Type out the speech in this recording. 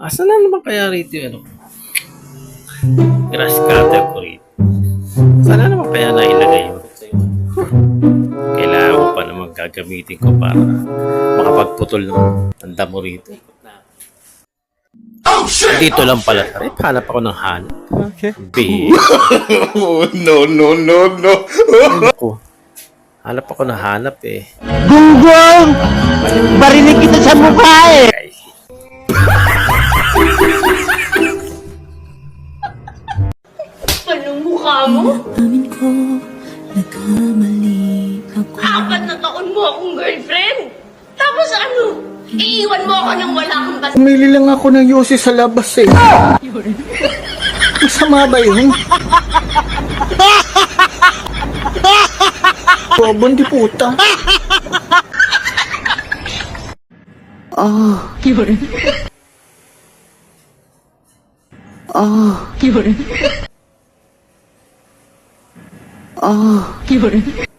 Asan na naman kaya rito yung ano? Grass cutter ko rito. Sana naman kaya nailagay yun? Kailangan ko pa naman gagamitin ko para makapagputol ng damo rito. Oh, shit! Dito lang pala. Hanap ako ng hanap. Okay. Oh, no. Ako. Hanap ako ng hanap eh. Gunggong! Barinig kita sa mukha eh! Anong mukha mo? Amin ko, nagkamali ako. 4 na taon mo akong girlfriend. Tapos ano? Iiwan mo ako nang wala kang basta. Pumili lang ako ng yosi sa labas eh. Masama ba yun? Bobon di puta. Yun. Yun. Yun.